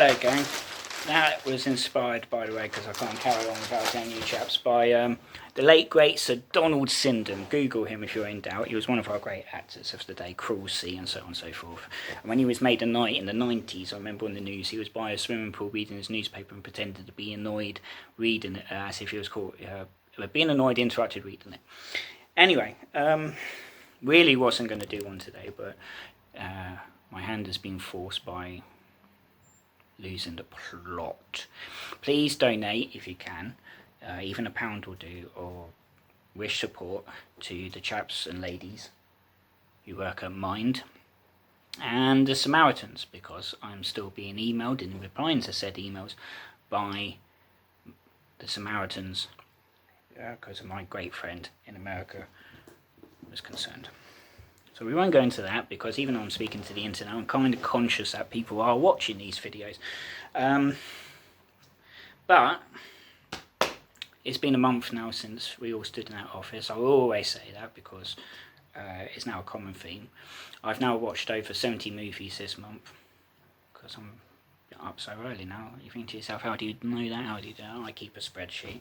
Hello gang. That was inspired, by the way, because I can't carry on without saying you chaps, by the late great Sir Donald Sinden. Google him if you're in doubt. He was one of our great actors of the day, Cruel Sea and so on and so forth. And when he was made a knight in the 90s, I remember on the news, he was by a swimming pool reading his newspaper and pretended to be annoyed reading it, as if he was caught being annoyed, interrupted reading it. Anyway, really wasn't going to do one today, but my hand has been forced by losing the plot. Please donate if you can, even £1 will do, or wish support to the chaps and ladies who work at Mind and the Samaritans, because I'm still being emailed and replying to said emails by the Samaritans because of my great friend in America was concerned. So we won't go into that, because even though I'm speaking to the internet, I'm kind of conscious that people are watching these videos. But it's been a month now since we all stood in that office. I will always say that, because it's now a common theme. I've now watched over 70 movies this month, because I'm up so early now. You think to yourself, how do you know that? How do you do that? I keep a spreadsheet.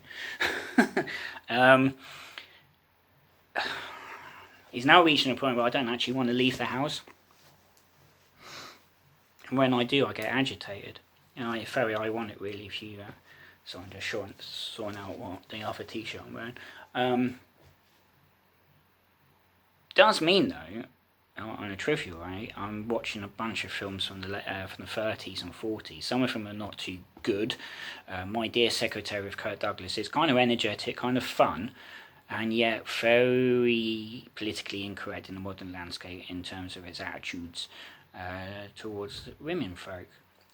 He's now reaching a point where I don't actually want to leave the house. And when I do, I get agitated. You know, it's very ironic, really, if you... so I'm just sorting out what the other t-shirt I'm wearing. Does mean, though, on a trivial way, I'm watching a bunch of films from the 30s and 40s. Some of them are not too good. My Dear Secretary of Kirk Douglas is kind of energetic, kind of fun, and yet very politically incorrect in the modern landscape in terms of its attitudes towards women folk.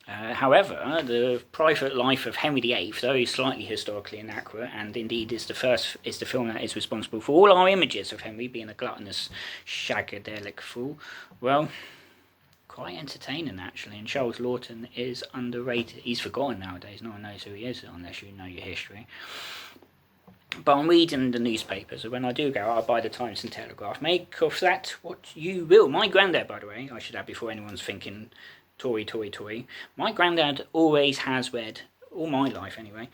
However, the private life of Henry VIII, though slightly historically inaccurate, and indeed is the film that is responsible for all our images of Henry being a gluttonous, shagadelic fool, well, quite entertaining actually. And Charles Lawton is underrated. He's forgotten nowadays. No one knows who he is unless you know your history. But I'm reading the newspapers, and when I do go out, I buy the Times and Telegraph. Make of that what you will. My granddad, by the way, I should add before anyone's thinking Tory. My granddad always has read, all my life anyway,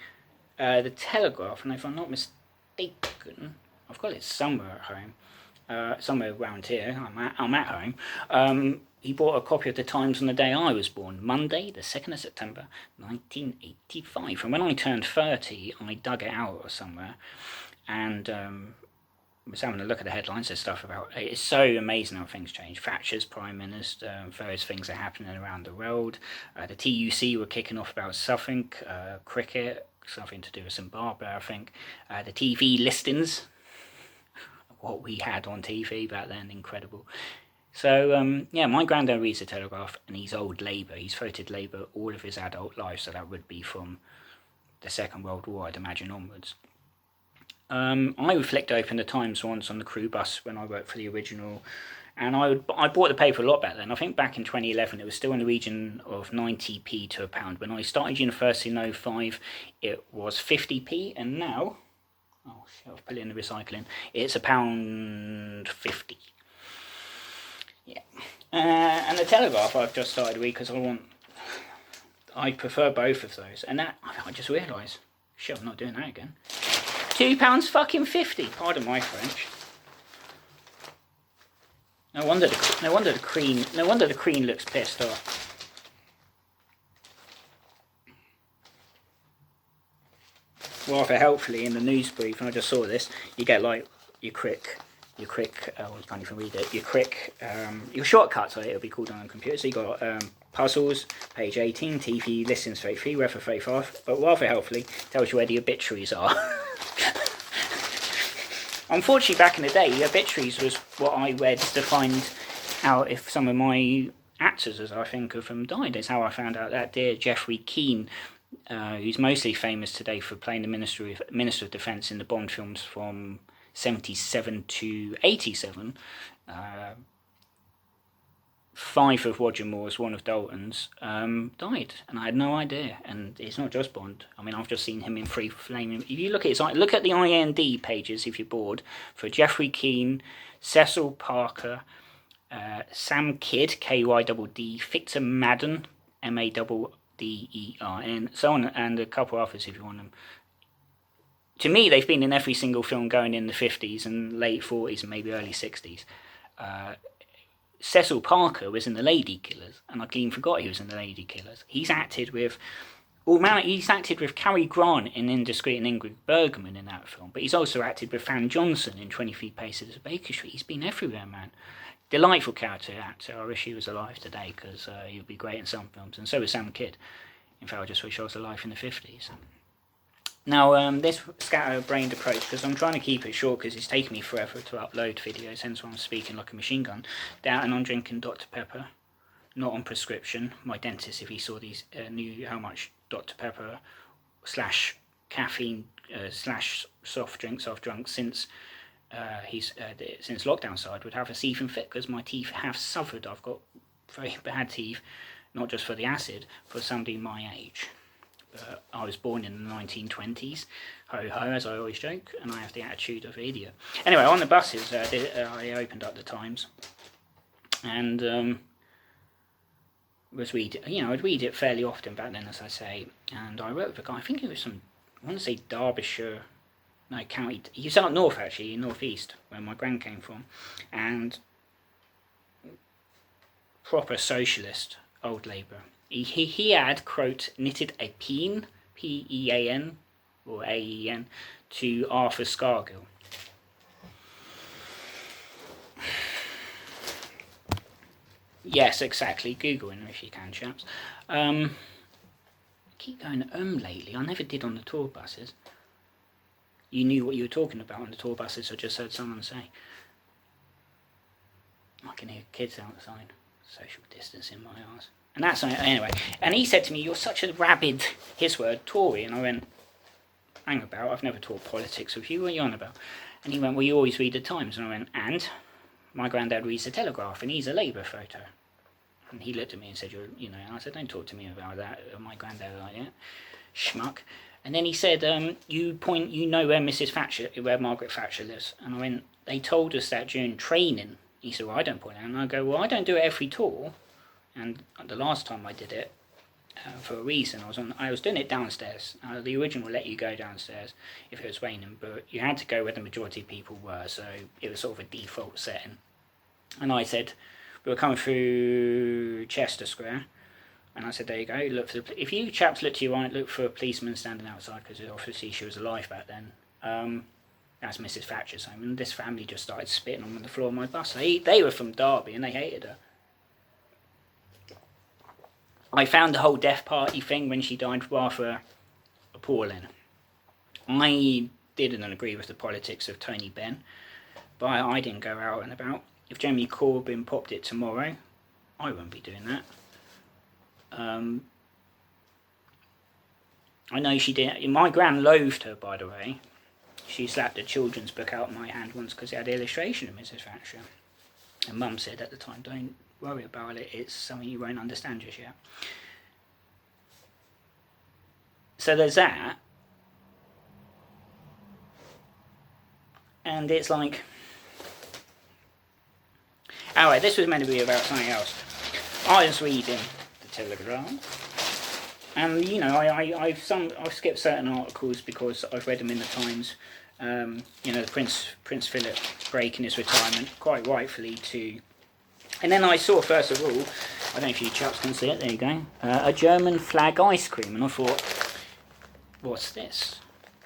the Telegraph, and if I'm not mistaken, I've got it somewhere at home, somewhere around here. I'm at home. He bought a copy of the Times on the day I was born, Monday, the 2nd of September, 1985. And when I turned 30, I dug it out or somewhere, and was having a look at the headlines. There's stuff about, it's so amazing how things change. Thatcher's Prime Minister, various things are happening around the world. The TUC were kicking off about something, cricket, something to do with Zimbabwe, I think. The TV listings, what we had on TV back then, incredible. So, yeah, my granddad reads the Telegraph, and he's old Labour. He's voted Labour all of his adult life, so that would be from the Second World War, I'd imagine, onwards. I flicked open the Times once on the crew bus when I worked for the original, and I bought the paper a lot back then. I think back in 2011 it was still in the region of 90p to £1. When I started university in 2005, it was 50p, and now, oh shit, I've put it in the recycling, it's £1.50. Yeah, and the Telegraph I've just started reading because I prefer both of those, and that I just realised, shit, I'm not doing that again. £2 fucking 50. Pardon my French. No wonder the Queen looks pissed off. Rather helpfully in the news brief, and I just saw this, you get like your quick, you can't even read it, your shortcuts, it'll be called on a computer. So you got puzzles, page 18, TV listings 33, weather 35, but rather helpfully tells you where the obituaries are. Unfortunately, back in the day, the obituaries was what I read to find out if some of my actors, as I think of them, died. It's how I found out that dear Geoffrey Keane, who's mostly famous today for playing the Minister of Defence in the Bond films from 77 to 87, 5 of Roger Moore's, 1 of Dalton's, died, and I had no idea. And it's not just Bond. I mean, I've just seen him in Free Flame. If you look at look at the IND pages if you're bored, for Geoffrey Keane, Cecil Parker, Sam Kidd, Kydd, Victor Madden, Madd, DERN, so on, and a couple others if you want them. To me, they've been in every single film going in the 50s and late 40s and maybe early 60s. Cecil Parker was in The Lady Killers, and I clean forgot he was in The Lady Killers. He's acted with Cary Grant in Indiscreet and Ingrid Bergman in that film, but he's also acted with Fan Johnson in 23 Paces of Baker Street. He's been everywhere, man. Delightful character actor. I wish he was alive today, because he would be great in some films, and so was Sam Kidd. In fact, I just wish I was alive in the 50s. Now, this scatterbrained approach, because I'm trying to keep it short because it's taken me forever to upload videos, hence why I'm speaking like a machine gun. Doubting on drinking Dr. Pepper, not on prescription. My dentist, if he saw these, knew how much Dr. Pepper / caffeine / soft drinks I've drunk since since lockdown side, would have a seething fit, because my teeth have suffered. I've got very bad teeth, not just for the acid, for somebody my age. I was born in the 1920s, ho ho, as I always joke, and I have the attitude of an idiot. Anyway, on the buses, I opened up the Times, and was I'd read it fairly often back then, as I say, and I wrote with a guy, I think it was I want to say Derbyshire, no, county, he was up north actually, north east, where my gran came from, and proper socialist, old Labour. He had, quote, knitted a peen, P-E-A-N, or A-E-N, to Arthur Scargill. Yes, exactly. Google him if you can, chaps. I keep going lately. I never did on the tour buses. You knew what you were talking about on the tour buses, I just heard someone say. I can hear kids outside. Social distancing my arse. And that's anyway. And he said to me, "You're such a rabid," his word, Tory. And I went, "Hang about, I've never talked politics with you. What are you on about?" And he went, "Well, you always read the Times." And I went, "And my granddad reads the Telegraph, and he's a Labour photo." And he looked at me and said, and I said, "Don't talk to me about that, my granddad like that, schmuck." And then he said, you know where where Margaret Thatcher lives?" And I went, "They told us that during training." He said, "Well, I don't point out." And I go, "Well, I don't do it every tour. And the last time I did it, for a reason, I was doing it downstairs. The original let you go downstairs if it was raining, but you had to go where the majority of people were, so it was sort of a default setting." And I said, we were coming through Chester Square, and I said, "There you go, look for if you chaps look to your right, look for a policeman standing outside," because obviously she was alive back then. That's Mrs. Thatcher's home, and this family just started spitting on the floor of my bus. They were from Derby, and they hated her. I found the whole death party thing when she died rather appalling. I didn't agree with the politics of Tony Benn, but I didn't go out and about. If Jeremy Corbyn popped it tomorrow, I wouldn't be doing that. I know she did. My gran loathed her, by the way. She slapped a children's book out of my hand once because it had illustration of Mrs. Thatcher. And Mum said at the time, "Don't worry about it, it's something you won't understand just yet." So there's that. And it's like, alright, this was meant to be about something else. I was reading the Telegraph, and I've skipped certain articles because I've read them in the Times. The Prince Philip breaking his retirement, quite rightfully, to. And then I saw, first of all, I don't know if you chaps can see it, there you go, a German flag ice cream, and I thought, what's this?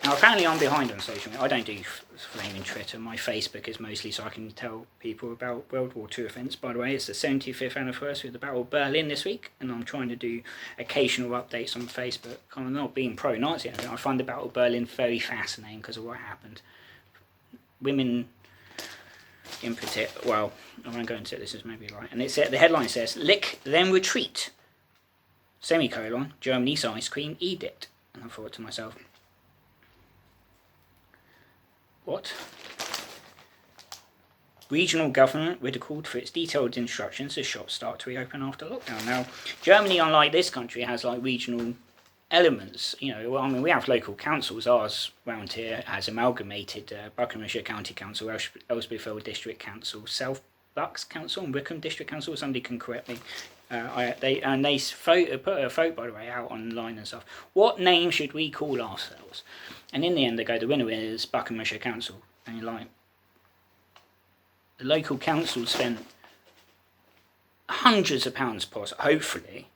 Now, apparently I'm behind on social media. I don't do flaming Twitter. My Facebook is mostly so I can tell people about World War II events. By the way, it's the 75th anniversary of the Battle of Berlin this week, and I'm trying to do occasional updates on Facebook. I'm not being pro-Nazi. I find the Battle of Berlin very fascinating because of what happened. Women in particular, well, I won't go into it, this is maybe right. And the headline says, "Lick, then retreat, semicolon, Germany's ice cream edict." And I thought to myself, what? Regional government ridiculed for its detailed instructions as shops start to reopen after lockdown. Now, Germany, unlike this country, has like regional elements. We have local councils. Ours round here has amalgamated Buckinghamshire County Council, Elsbethville District Council, South Bucks Council, and Wickham District Council. Somebody can correct me. They put a vote, by the way, out online and stuff. What name should we call ourselves? And in the end, they go, the winner is Buckinghamshire Council. And you're like, the local council spent hundreds of pounds, hopefully,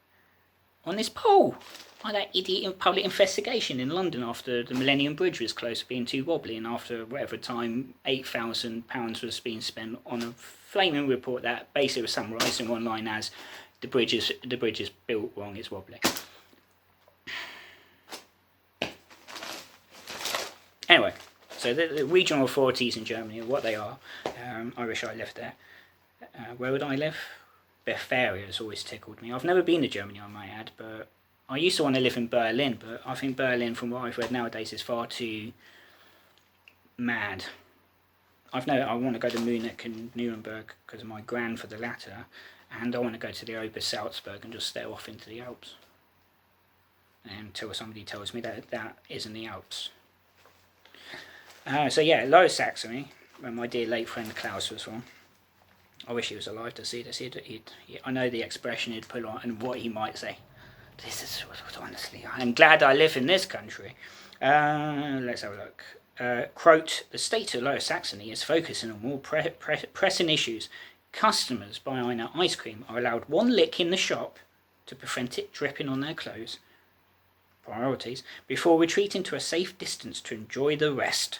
on this poll. Like that idiot public investigation in London after the Millennium Bridge was close to being too wobbly, and after whatever time £8,000 was being spent on a flaming report that basically was summarising online as the bridge is built wrong, it's wobbly. Anyway, so the regional authorities in Germany, what they are, I wish I lived there. Where would I live? Bavaria has always tickled me. I've never been to Germany, I might add, but I used to want to live in Berlin, but I think Berlin, from what I've read nowadays, is far too mad. I want to go to Munich and Nuremberg because of my gran for the latter, and I want to go to the Oper Salzburg and just stare off into the Alps until somebody tells me that that isn't the Alps. So yeah, Lower Saxony, where my dear late friend Klaus was from. I wish he was alive to see this. I know the expression he'd put on and what he might say. This is, honestly, I'm glad I live in this country. Let's have a look. Quote, the state of Lower Saxony is focusing on more pressing issues. Customers buying our ice cream are allowed one lick in the shop to prevent it dripping on their clothes. Priorities. Before retreating to a safe distance to enjoy the rest.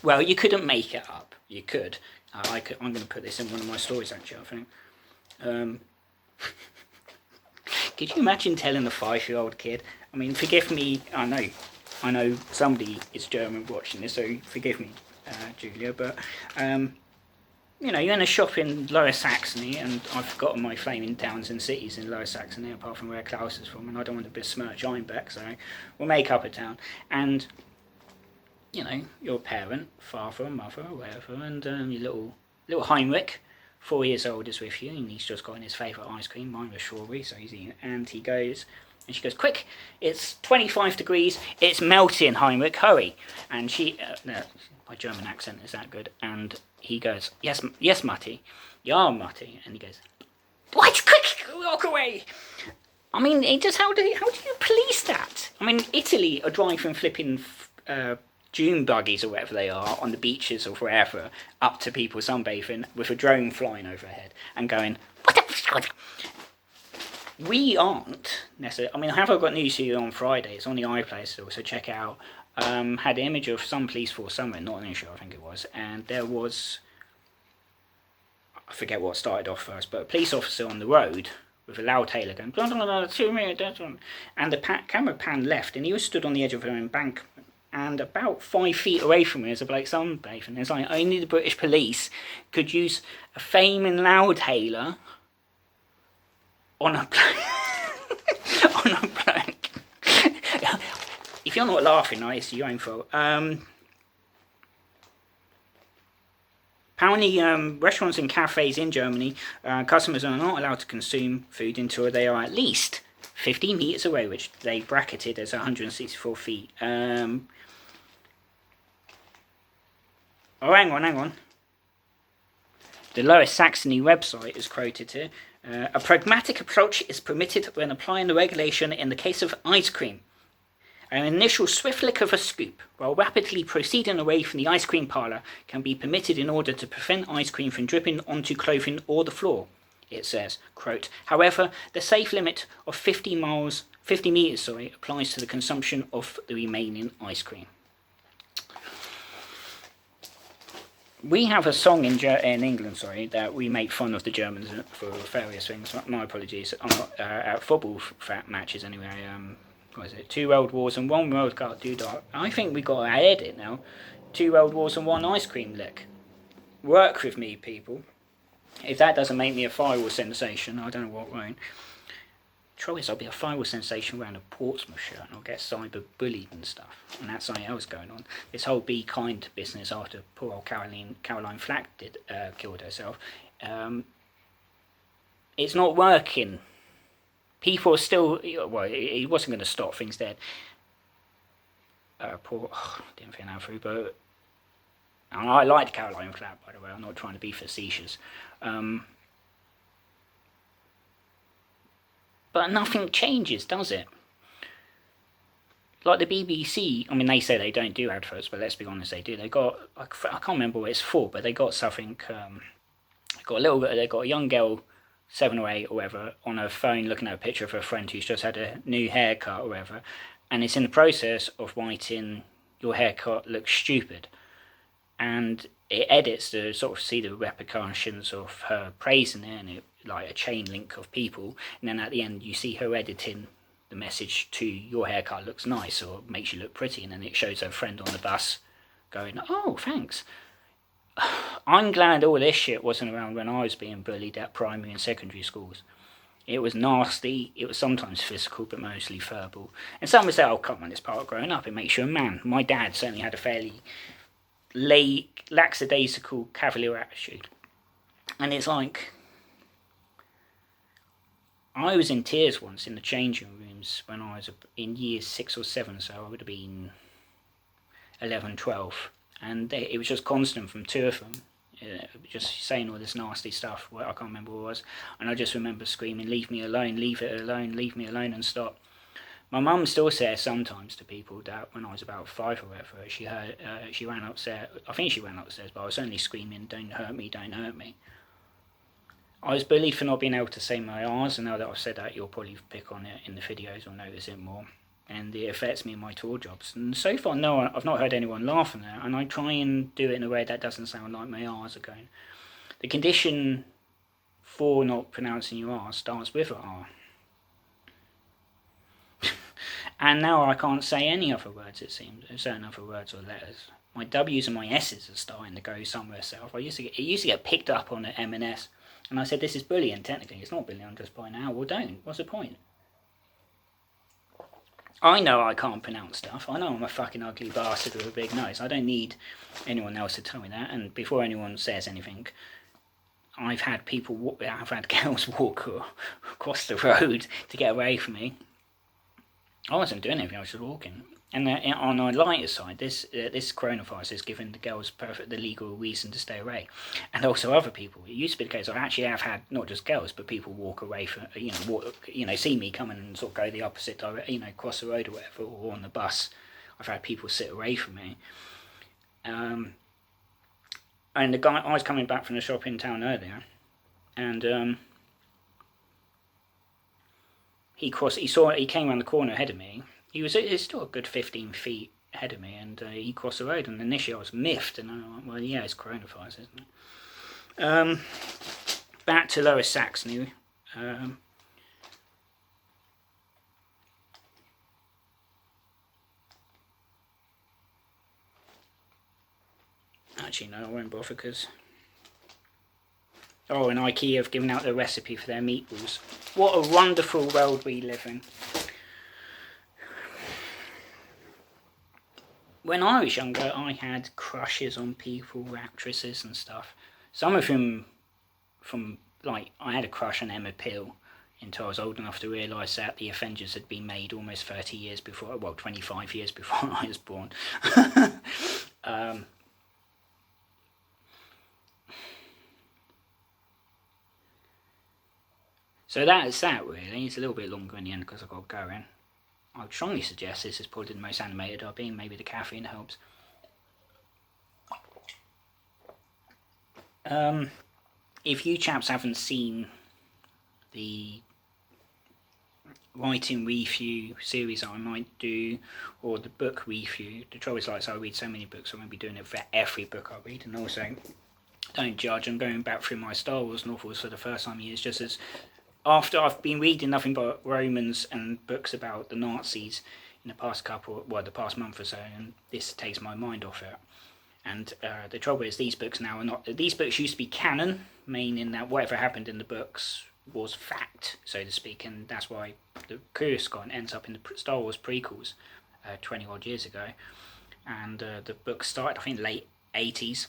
Well, you couldn't make it up. You could. I'm going to put this in one of my stories, actually, I think. Could you imagine telling a 5-year-old kid? I mean, forgive me, I know somebody is German watching this, so forgive me, Julia, but, you know, you're in a shop in Lower Saxony, and I've forgotten my flaming towns and cities in Lower Saxony, apart from where Klaus is from, and I don't want to besmirch Einbeck, so we'll make up a town, and, you know, your parent, father, mother, whatever, and your little Heinrich, 4 years old, is with you, and he's just gotten his favourite ice cream. Mine was strawberry, so he's eating it. And he goes, and she goes, quick, it's 25 degrees, it's melting, Heinrich, hurry. And she, no, my German accent is that good. And he goes, yes, Matti, ja, Matti. And he goes, what, quick, walk away. I mean, it just, how do you police that? I mean, Italy are driving flipping dune buggies or whatever they are on the beaches or wherever up to people sunbathing with a drone flying overhead and going, what the? We aren't necessarily. I mean, have I got news to you on Friday? It's on the iPlayer store, so check it out. Had an image of some police force somewhere, not an issue, I think it was, and there was, I forget what started off first, but a police officer on the road with a loud hailer going, blah, blah, blah, 2 minutes, and the camera panned left, and he was stood on the edge of an embankment. And about 5 feet away from me is a bloke sunbathing. It's like only the British police could use a flaming loudhailer on a on a bloke. If you're not laughing, it's your own fault. Apparently, restaurants and cafes in Germany, customers are not allowed to consume food until they are at least 50 metres away, which they bracketed as 164 feet. Oh, hang on. The Lower Saxony website is quoted here. A pragmatic approach is permitted when applying the regulation in the case of ice cream. An initial swift lick of a scoop, while rapidly proceeding away from the ice cream parlour, can be permitted in order to prevent ice cream from dripping onto clothing or the floor, it says. Quote, however, the safe limit of 50 metres applies to the consumption of the remaining ice cream. We have a song in England, that we make fun of the Germans for various things. My apologies. I'm not at football matches anyway. What is it? 2 World Wars and 1 World Cup doodah. I think we got to add it now. 2 World Wars and 1 ice cream lick. Work with me, people. If that doesn't make me a firewall sensation, I don't know what won't. Trouble is, I'll be a firewall sensation wearing a Portsmouth shirt and I'll get cyber bullied and stuff. And that's something else going on. This whole be kind business after poor old Caroline Flack killed herself. It's not working. People are still, well, he wasn't going to stop things dead. Didn't think that through, but And I liked Caroline Clapp, by the way. I'm not trying to be facetious. But nothing changes, does it? Like the BBC, I mean, they say they don't do adverts, but let's be honest, they do. They got, I can't remember what it's for, but they got something, they got a young girl, 7 or 8 or whatever, on her phone looking at a picture of her friend who's just had a new haircut or whatever, and it's in the process of writing, your haircut looks stupid. And it edits to sort of see the repercussions of her praising it, and it, like a chain link of people, and then at the end you see her editing the message to, your haircut looks nice, or makes you look pretty, and then it shows her friend on the bus going, oh, thanks. I'm glad all this shit wasn't around when I was being bullied at primary and secondary schools. It was nasty, it was sometimes physical, but mostly verbal. And some would say, oh, come on, it's part of growing up, it makes you a man. My dad certainly had a fairly lackadaisical, cavalier attitude. And it's like, I was in tears once in the changing rooms when I was in years 6 or 7, so I would have been 11, 12. And it was just constant from 2 of them, just saying all this nasty stuff. I can't remember what it was. And I just remember screaming, leave me alone, leave it alone, leave me alone, and stop. My mum still says sometimes to people that when I was about 5 or whatever, she ran upstairs. I think she ran upstairs, but I was only screaming, don't hurt me, don't hurt me. I was bullied for not being able to say my R's, and now that I've said that, you'll probably pick on it in the videos or notice it more. And it affects me in my tour jobs. And so far, no, I've not heard anyone laughing at it, and I try and do it in a way that doesn't sound like my R's are going. The condition for not pronouncing your R starts with an R. And now I can't say any other words, it seems, certain other words or letters. My W's and my S's are starting to go somewhere south. It used to get picked up on at M&S. And I said, this is bullying, technically. It's not bullying, I'm just pointing out. Well, don't. What's the point? I know I can't pronounce stuff. I know I'm a fucking ugly bastard with a big nose. I don't need anyone else to tell me that. And before anyone says anything, I've had girls walk across the road to get away from me. I wasn't doing anything, I was just walking. And on a lighter side, this coronavirus has given the girls the legal reason to stay away, and also other people. It used to be the case. I actually have had not just girls, but people walk away from, see me coming and sort of go the opposite direction, cross the road or whatever, or on the bus. I've had people sit away from me. And the guy, I was coming back from the shop in town earlier, and he came around the corner ahead of me. He's still a good 15 feet ahead of me, and he crossed the road, and initially I was miffed, and I'm like, well, yeah, it's coronavirus, isn't it? Back to Lower Saxony. Actually, no, I won't bother, because... Oh, and IKEA have given out the recipe for their meatballs. What a wonderful world we live in. When I was younger, I had crushes on people, actresses and stuff. Some of them I had a crush on Emma Peel until I was old enough to realise that The Avengers had been made almost 30 years before, well, 25 years before I was born. So that's that, really. It's a little bit longer in the end because I've got going. I would strongly suggest this is probably the most animated I've been. Maybe the caffeine helps. If you chaps haven't seen the writing review series I might do, or the book review, the trouble is, like, so I read so many books, I won't be doing it for every book I read. And also, don't judge, I'm going back through my Star Wars novels for the first time in years, just as after I've been reading nothing but Romans and books about the Nazis in the past the past month or so, and this takes my mind off it. And the trouble is, these books now are not. These books used to be canon, meaning that whatever happened in the books was fact, so to speak, and that's why the Curious Scott ends up in the Star Wars prequels 20 odd years ago. And the book started, I think, late 80s.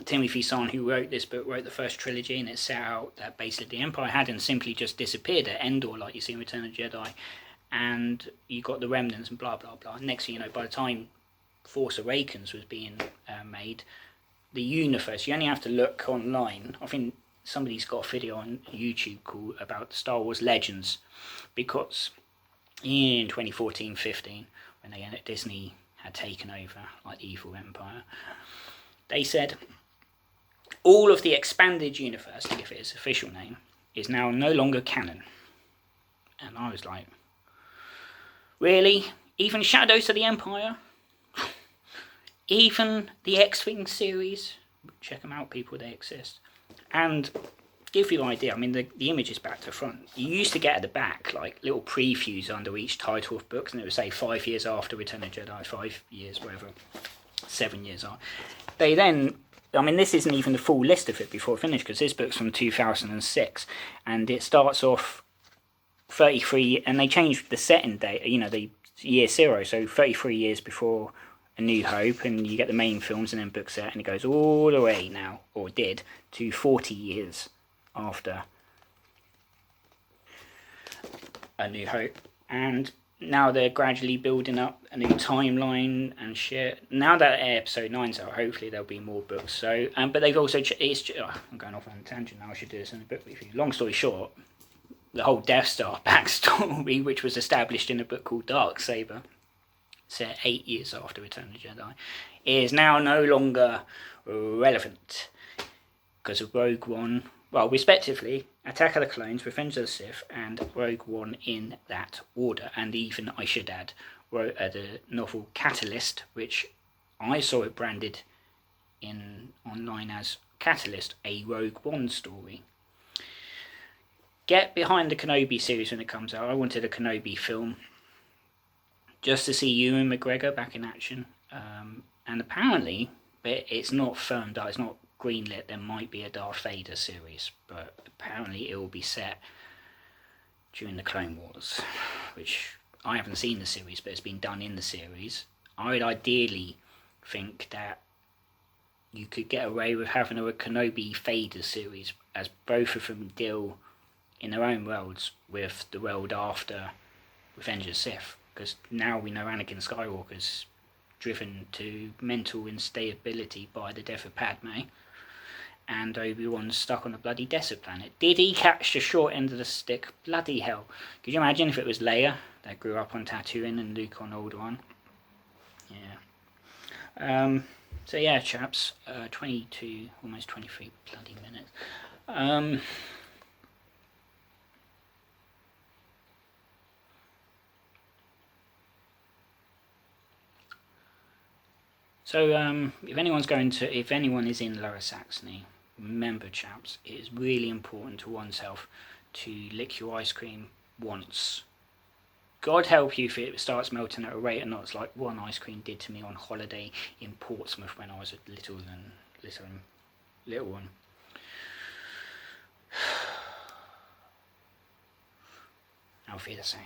Timothy Zahn, who wrote this book, wrote the first trilogy, and it set out that basically the Empire hadn't simply just disappeared at Endor like you see in Return of the Jedi, and you got the remnants and blah blah blah. Next thing you know, by the time Force Awakens was being made, the universe. You only have to look online. I think somebody's got a video on YouTube called about Star Wars Legends, because in 2014-15, when Disney had taken over, like the evil empire, they said all of the expanded universe, to give it its official name, is now no longer canon. And I was like, really? Even Shadows of the Empire? Even the X-Wing series? Check them out, people, they exist. And give you an idea, I mean, the image is back to front. You used to get at the back like little previews under each title of books, and it would say 5 years after Return of the Jedi, 5 years, whatever, 7 years on. They then, I mean, this isn't even the full list of it before I finish, because this book's from 2006, and it starts off 33, and they changed the setting date, you know, the year 0, so 33 years before A New Hope, and you get the main films and then book set, and it goes all the way now, or did, to 40 years after A New Hope. And now they're gradually building up a new timeline and shit. Now that episode 9's out, hopefully there'll be more books. So, but they've also, I'm going off on a tangent now, I should do this in a book review. Long story short, the whole Death Star backstory, which was established in a book called Darksaber, set 8 years after Return of the Jedi, is now no longer relevant because of Rogue One, well, respectively, Attack of the Clones, Revenge of the Sith, and Rogue One in that order. And even, I should add, the novel Catalyst, which I saw it branded online as Catalyst, a Rogue One story. Get behind the Kenobi series when it comes out. I wanted a Kenobi film just to see Ewan McGregor back in action. And apparently, it's not firmed up, it's not greenlit. There might be a Darth Vader series, but apparently it will be set during the Clone Wars, which I haven't seen the series, but it's been done in the series. I would ideally think that you could get away with having a Kenobi Vader series, as both of them deal in their own worlds with the world after Revenge of the Sith, because now we know Anakin Skywalker's driven to mental instability by the death of Padme, and Obi-Wan's stuck on a bloody desert planet. Did he catch the short end of the stick? Bloody hell. Could you imagine if it was Leia that grew up on Tatooine and Luke on Alderaan? Yeah. So yeah, chaps, 22, almost 23 bloody minutes. So if anyone is in Lower Saxony, remember, chaps, it is really important to oneself to lick your ice cream once. God help you if it starts melting at a rate of knots, like one ice cream did to me on holiday in Portsmouth when I was a little one. Auf Wiedersehen.